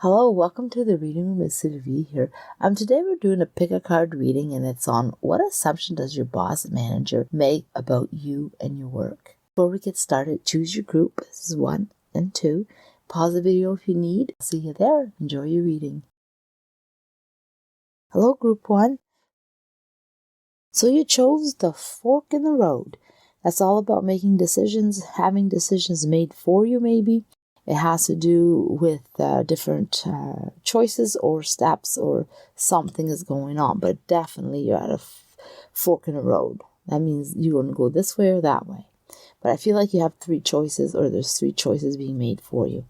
Hello, welcome to the reading room with Sylvie here. Today we're doing a pick a card reading, and it's on what assumption does your boss and manager make about you and your work. Before we get started, choose your group. This is 1 and 2. Pause the video if you need. See you there. Enjoy your reading. Hello, group 1. So you chose the fork in the road. That's all about making decisions, having decisions made for you maybe. It has to do with different choices or steps or something is going on. But definitely you're at a fork in the road. That means you're going to go this way or that way. But I feel like you have 3 choices, or there's 3 choices being made for you.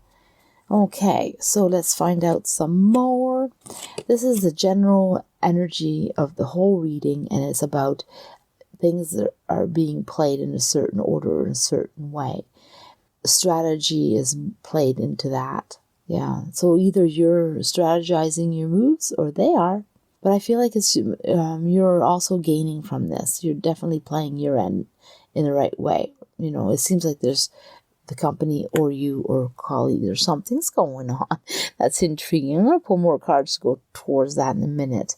Okay, so let's find out some more. This is the general energy of the whole reading, and it's about things that are being played in a certain order or in a certain way. Strategy is played into that. Yeah, so either you're strategizing your moves or they are. But I feel like it's you're also gaining from this. You're definitely playing your end in the right way. You know, it seems like there's the company or you or colleagues or something's going on. That's intriguing. I'm going to pull more cards to go towards that in a minute.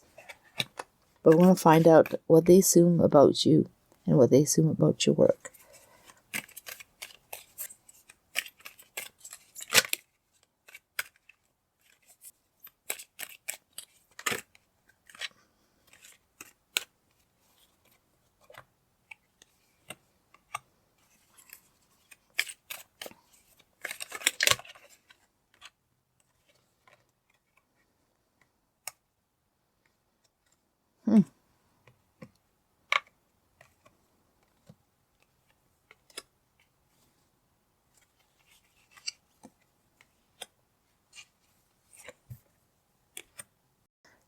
But we're going to find out what they assume about you and what they assume about your work.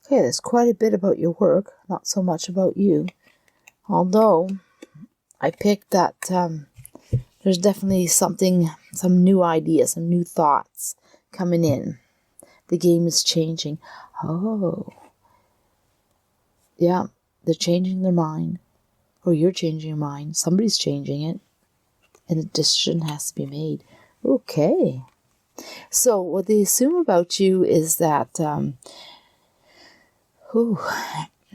Okay, there's quite a bit about your work, not so much about you. Although, I picked that there's definitely some new ideas, some new thoughts coming in. The game is changing. Oh. Yeah, they're changing their mind. Or you're changing your mind. Somebody's changing it. And a decision has to be made. Okay. So, what they assume about you is that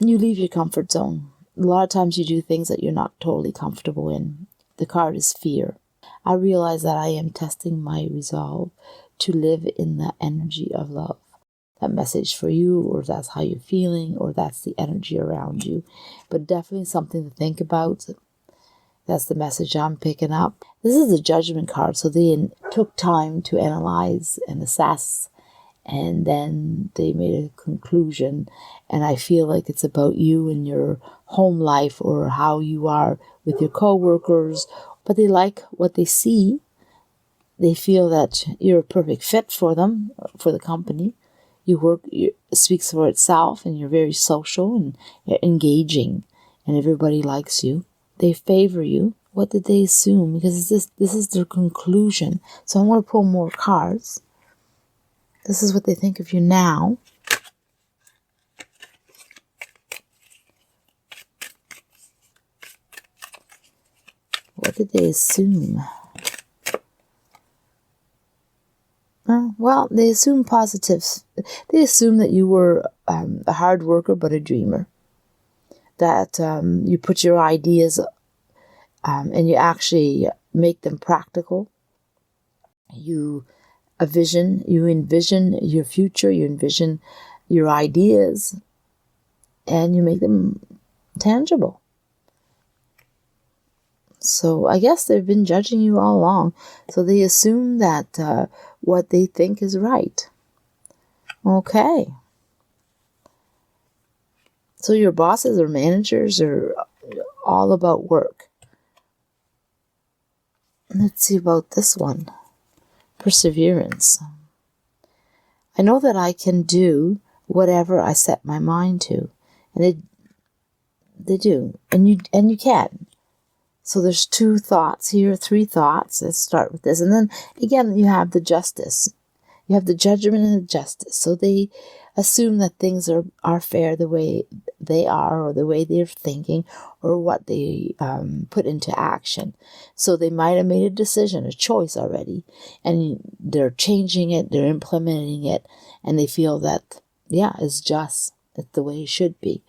you leave your comfort zone. A lot of times you do things that you're not totally comfortable in. The card is fear. I realize that I am testing my resolve to live in the energy of love. That message for you, or that's how you're feeling, or that's the energy around you. But definitely something to think about. That's the message I'm picking up. This is the judgment card, so they took time to analyze and assess, and then they made a conclusion. And I feel like it's about you and your home life, or how you are with your co-workers. But they like what they see. They feel that you're a perfect fit for them, for the company. Your work speaks for itself, and you're very social and you're engaging, and everybody likes you. They favor you. What did they assume? Because this is their conclusion. So I'm going to pull more cards. This is what they think of you now. What did they assume? Well, they assume positives. They assume that you were a hard worker but a dreamer. That you put your ideas and you actually make them practical. You envision your future, you envision your ideas, and you make them tangible. So I guess they've been judging you all along. So they assume that what they think is right. Okay. So your bosses or managers are all about work. Let's see about this one. Perseverance. I know that I can do whatever I set my mind to. And they do. And you can. So there's 2 thoughts here, 3 thoughts. Let's start with this. And then again, you have the justice. You have the judgment and the justice. So they assume that things are fair the way they are, or the way they're thinking, or what they put into action. So they might have made a decision, a choice already, and they're changing it, they're implementing it, and they feel that, yeah, it's the way it should be.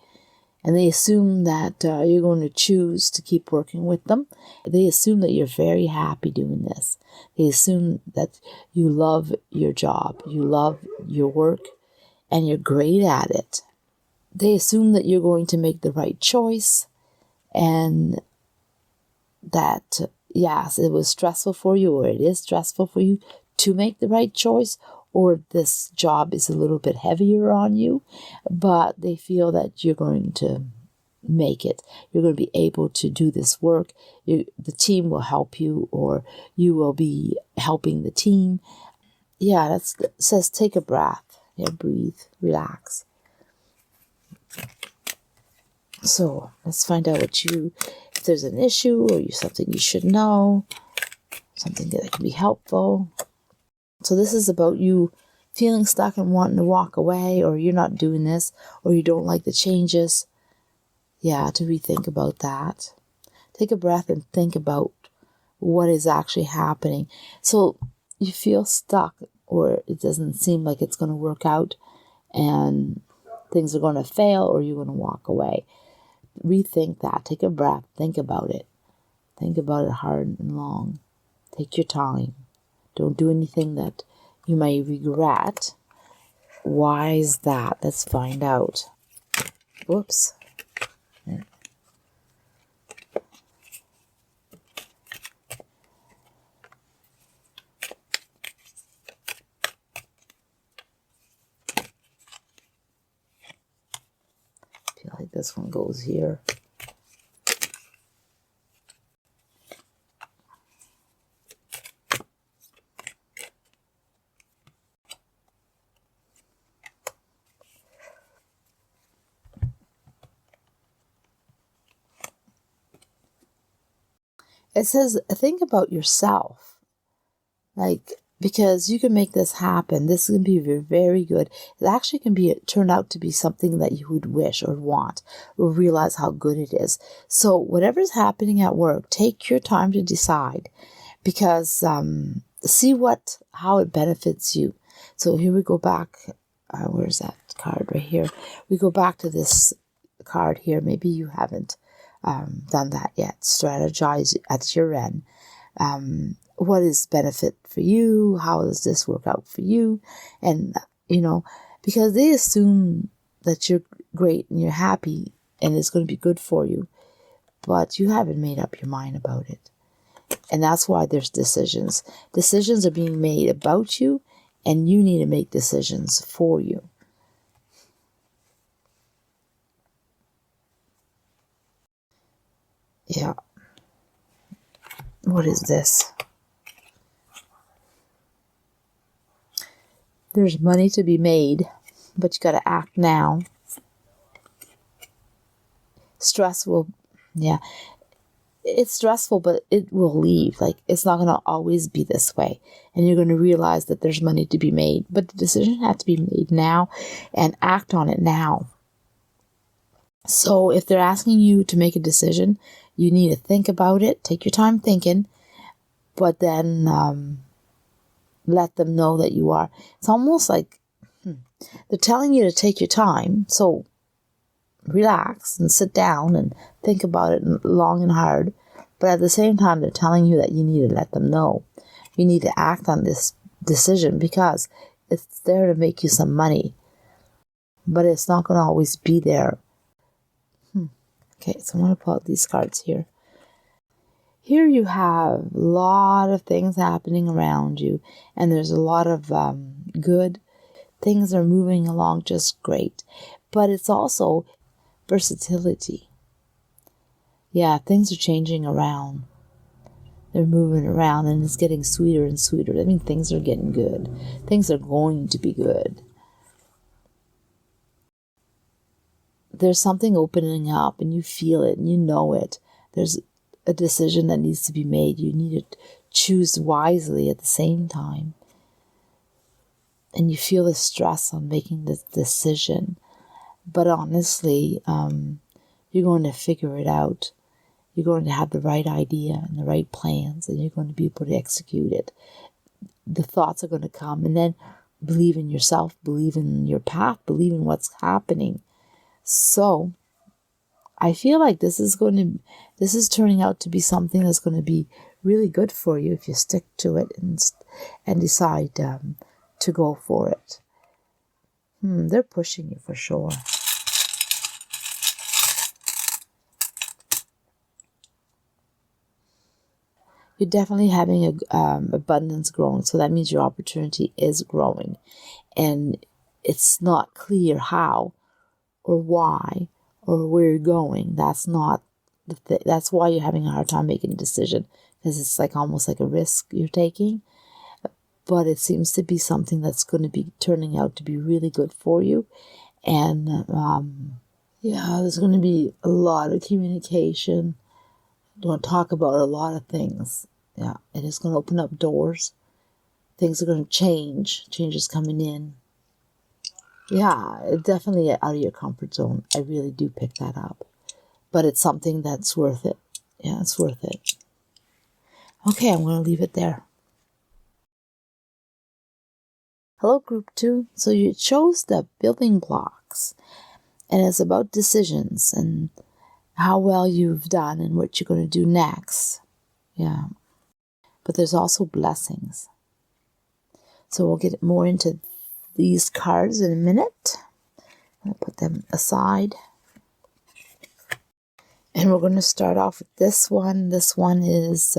And they assume that you're going to choose to keep working with them. They assume that you're very happy doing this. They assume that you love your job, you love your work, and you're great at it. They assume that you're going to make the right choice, and that, yes, it was stressful for you, or it is stressful for you to make the right choice, or this job is a little bit heavier on you, but they feel that you're going to make it. You're going to be able to do this work. The team will help you, or you will be helping the team. Yeah, it says take a breath. Yeah, breathe, relax. So let's find out if there's an issue, or something you should know, something that can be helpful. So this is about you feeling stuck and wanting to walk away, or you're not doing this, or you don't like the changes. Yeah, to rethink about that. Take a breath and think about what is actually happening. So you feel stuck, or it doesn't seem like it's going to work out, and things are going to fail, or you're going to walk away. Rethink that. Take a breath. Think about it. Think about it hard and long. Take your time. Don't do anything that you may regret. Why is that? Let's find out. Whoops. I feel like this one goes here. It says, think about yourself. Because you can make this happen. This can be very, very good. It actually can turn out to be something that you would wish or want, or realize how good it is. So whatever's happening at work, take your time to decide, because see how it benefits you. So here we go back. Where's that card? Right here. We go back to this card here. Maybe you haven't done that yet. Strategize at your end. What is benefit for you? How does this work out for you? And, because they assume that you're great and you're happy and it's going to be good for you, but you haven't made up your mind about it. And that's why there's decisions. Decisions are being made about you, and you need to make decisions for you. Yeah. What is this? There's money to be made, but you got to act now. Stressful. Yeah. It's stressful, but it will leave. It's not going to always be this way. And you're going to realize that there's money to be made. But the decision has to be made now, and act on it now. So if they're asking you to make a decision, you need to think about it. Take your time thinking. But then let them know that you are. It's almost like they're telling you to take your time. So relax and sit down and think about it long and hard. But at the same time, they're telling you that you need to let them know. You need to act on this decision, because it's there to make you some money. But it's not going to always be there. Okay, so I'm going to pull out these cards here. Here you have a lot of things happening around you, and there's a lot of good things are moving along just great. But it's also versatility. Yeah, things are changing around. They're moving around, and it's getting sweeter and sweeter. I mean, things are getting good. Things are going to be good. There's something opening up, and you feel it, and you know it. There's a decision that needs to be made. You need to choose wisely at the same time. And you feel the stress on making this decision. But honestly, you're going to figure it out. You're going to have the right idea and the right plans, and you're going to be able to execute it. The thoughts are going to come, and then believe in yourself, believe in your path, believe in what's happening. So I feel like this is turning out to be something that's going to be really good for you if you stick to it and decide to go for it. They're pushing you for sure. You're definitely having abundance growing, so that means your opportunity is growing, and it's not clear how or why or where you're going. That's not that's why you're having a hard time making a decision, because it's like almost like a risk you're taking. But it seems to be something that's going to be turning out to be really good for you, and there's going to be a lot of communication. Don't talk about a lot of things. Yeah, and it's going to open up doors. Things are going to change. Change is coming in. Yeah, definitely out of your comfort zone. I really do pick that up. But it's something that's worth it. Yeah, it's worth it. Okay, I'm going to leave it there. Hello, Group 2. So you chose the building blocks. And it's about decisions and how well you've done and what you're going to do next. Yeah. But there's also blessings. So we'll get more into these cards in a minute. I'll put them aside. And we're going to start off with this one. This one is,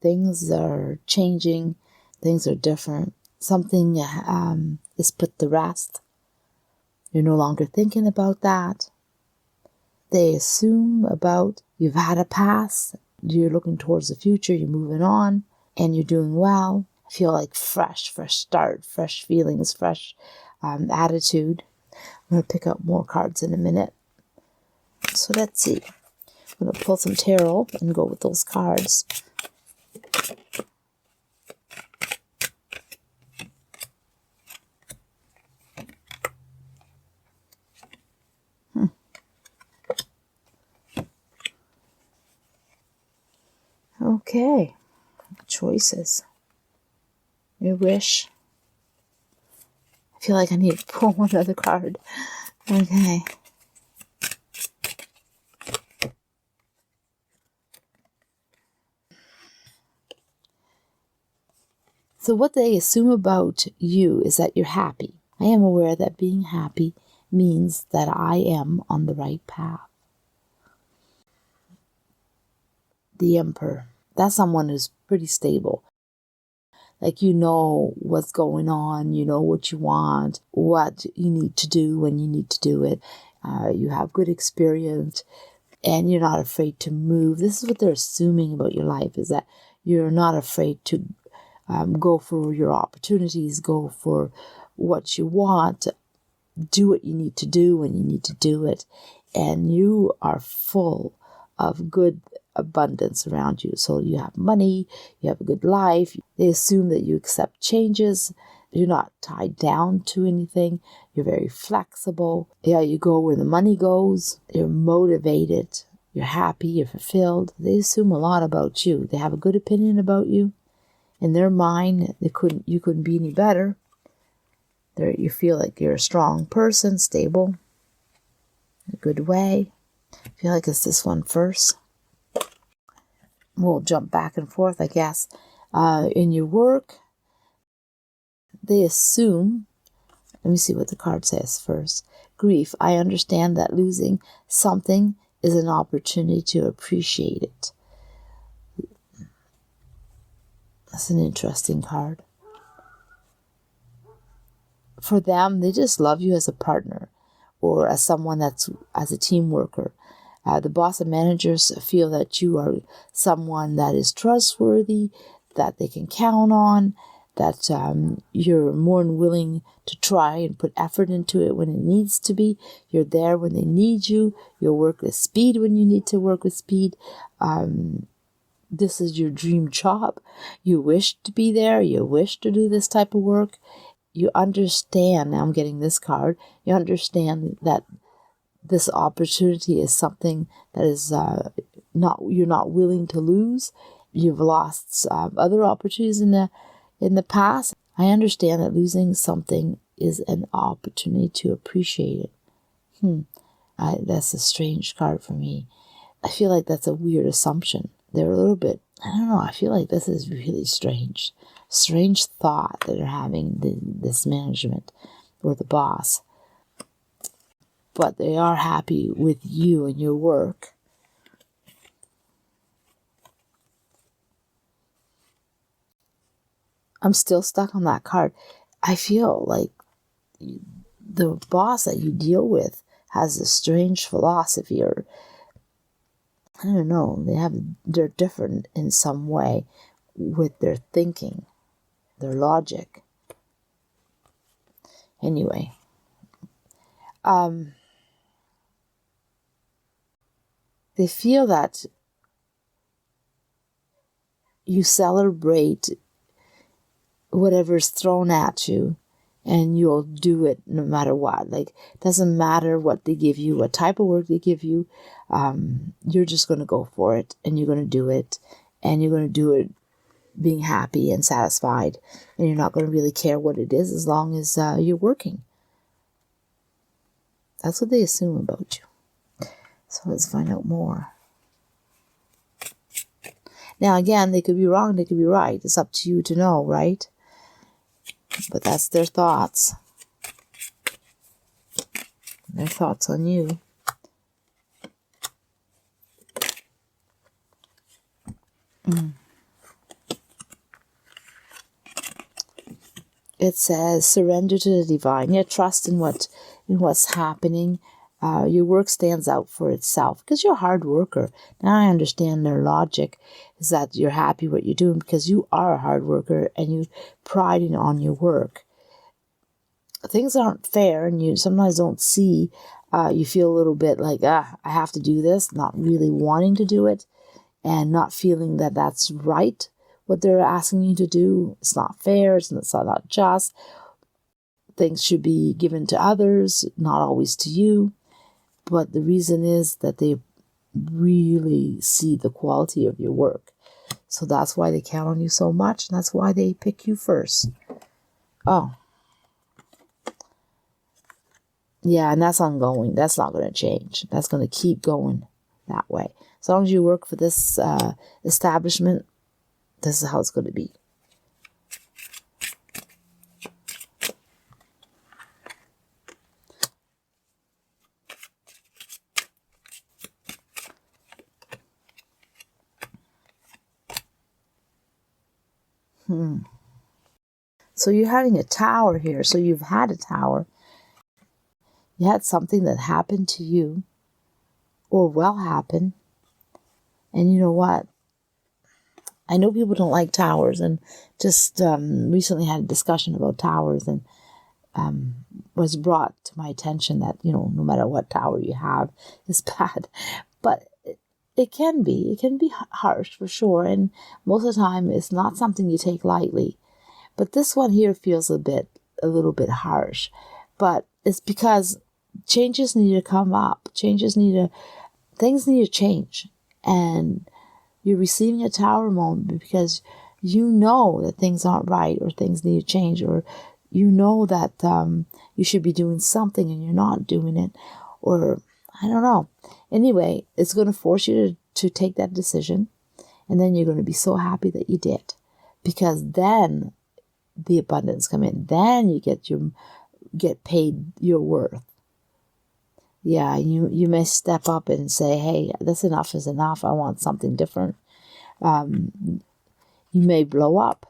things are changing. Things are different. Something is put to rest. You're no longer thinking about that. They assume about you've had a past. You're looking towards the future. You're moving on. And you're doing well. I feel like fresh start, fresh feelings, fresh attitude. I'm going to pick up more cards in a minute. So let's see. I'm going to pull some tarot and go with those cards. Okay. Choices. Your wish. I feel like I need to pull one other card. Okay. So what they assume about you is that you're happy. I am aware that being happy means that I am on the right path. The Emperor. That's someone who's pretty stable. Like, you know what's going on, you know what you want, what you need to do when you need to do it. You have good experience, and you're not afraid to move. This is what they're assuming about your life, is that you're not afraid to go for your opportunities, go for what you want, do what you need to do when you need to do it. And you are full of good abundance around you. So you have money, you have a good life. They assume that you accept changes. You're not tied down to anything. You're very flexible. Yeah, you go where the money goes. You're motivated. You're happy. You're fulfilled. They assume a lot about you. They have a good opinion about you. In their mind, you couldn't be any better. You feel like you're a strong person, stable, in a good way. I feel like it's this one first. We'll jump back and forth, I guess. In your work, they assume, let me see what the card says first. Grief. I understand that losing something is an opportunity to appreciate it. That's an interesting card. For them, they just love you as a partner or as someone as a team worker. The boss and managers feel that you are someone that is trustworthy, that they can count on, that you're more than willing to try and put effort into it when it needs to be. You're there when they need you. You'll work with speed when you need to work with speed. This is your dream job. You wish to be there. You wish to do this type of work. you understand, now I'm getting this card, you understand that this opportunity is something that is you're not willing to lose. You've lost other opportunities in the past. I understand that losing something is an opportunity to appreciate it. That's a strange card for me. I feel like that's a weird assumption. They're a little bit, I don't know, I feel like this is really strange. Strange thought that they're having, this management or the boss. But they are happy with you and your work. I'm still stuck on that card. I feel like the boss that you deal with has a strange philosophy, or I don't know, they're different in some way with their thinking, their logic. Anyway, they feel that you celebrate whatever's thrown at you, and you'll do it no matter what. Like, it doesn't matter what they give you, what type of work they give you. You're just going to go for it, and you're going to do it, and you're going to do it being happy and satisfied, and you're not going to really care what it is as long as you're working. That's what they assume about you. So let's find out more. Now, again, they could be wrong, they could be right. It's up to you to know, right? But that's their thoughts. Their thoughts on you. It says, surrender to the divine. Yeah, trust in what's happening. Your work stands out for itself because you're a hard worker. Now I understand their logic is that you're happy what you're doing because you are a hard worker and you pride on your work. Things aren't fair and you sometimes don't see. You feel a little bit like, I have to do this, not really wanting to do it and not feeling that that's right. What they're asking you to do, it's not fair, it's not just. Things should be given to others, not always to you. But the reason is that they really see the quality of your work. So that's why they count on you so much, and that's why they pick you first. Oh. Yeah, and that's ongoing. That's not going to change. That's going to keep going that way. As long as you work for this establishment, this is how it's going to be. So you're having a tower here. So you've had a tower. You had something that happened to you or will happen. And you know what? I know people don't like towers, and just recently had a discussion about towers, and was brought to my attention that, no matter what tower you have is bad. But it can be harsh for sure. And most of the time it's not something you take lightly. But this one here feels a little bit harsh. But it's because changes need to come up. Things need to change. And you're receiving a tower moment because you know that things aren't right or things need to change, or you know that you should be doing something and you're not doing it, or I don't know. Anyway, it's going to force you to take that decision, and then you're going to be so happy that you did, because then the abundance come in. Then you get paid your worth. Yeah, you may step up and say, hey, this enough is enough. I want something different. You may blow up.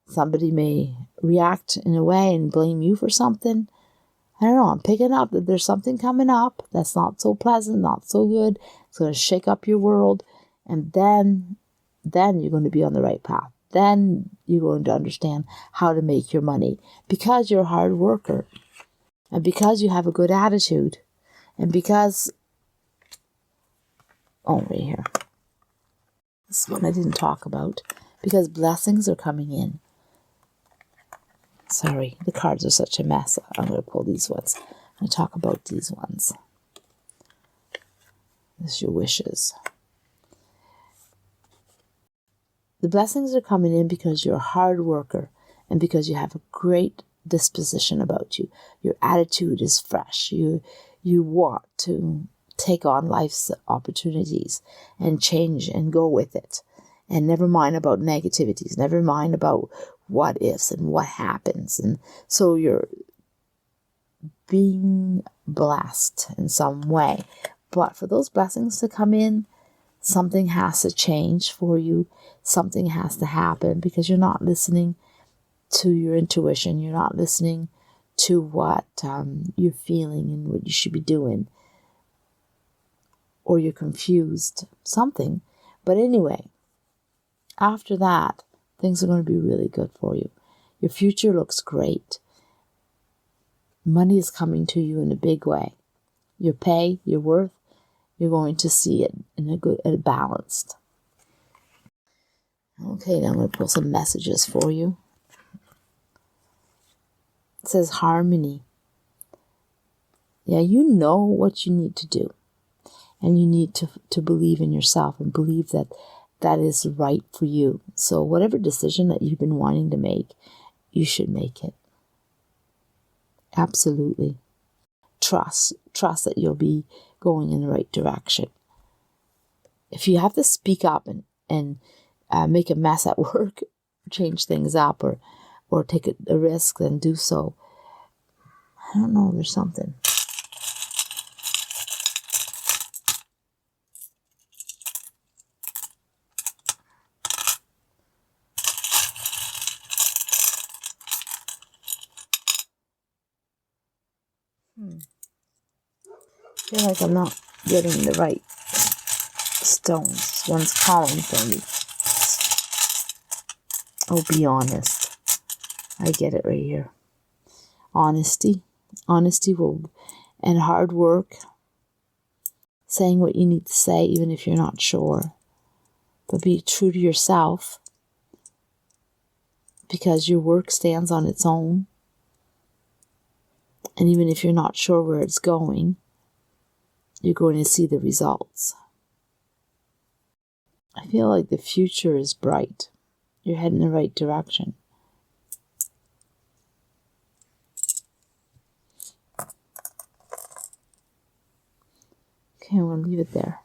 Somebody may react in a way and blame you for something. I don't know. I'm picking up that there's something coming up that's not so pleasant, not so good. It's going to shake up your world. And then you're going to be on the right path. Then you're going to understand how to make your money, because you're a hard worker, and because you have a good attitude, and because, right here. This one I didn't talk about, because blessings are coming in. Sorry, the cards are such a mess. I'm going to pull these ones. I'm going to talk about these ones. This is your wishes. The blessings are coming in because you're a hard worker and because you have a great disposition about you. Your attitude is fresh. You want to take on life's opportunities and change and go with it. And never mind about negativities. Never mind about what ifs and what happens. And so you're being blessed in some way. But for those blessings to come in, something has to change for you. Something has to happen because you're not listening to your intuition. You're not listening to what you're feeling and what you should be doing. Or you're confused. Something. But anyway, after that, things are going to be really good for you. Your future looks great. Money is coming to you in a big way. Your pay, your worth, you're going to see it in a balanced. Okay, now I'm going to pull some messages for you. It says harmony. Yeah, you know what you need to do. And you need to believe in yourself and believe that is right for you. So whatever decision that you've been wanting to make, you should make it. Absolutely. Trust that you'll be going in the right direction. If you have to speak up and make a mess at work, change things up or take a risk, then do so. I don't know, there's something. I feel like I'm not getting the right stones. One's calling for me. Oh, be honest. I get it right here. Honesty. Honesty and hard work. Saying what you need to say even if you're not sure. But be true to yourself. Because your work stands on its own. And even if you're not sure where it's going, you're going to see the results. I feel like the future is bright. You're heading in the right direction. Okay, I'm going to leave it there.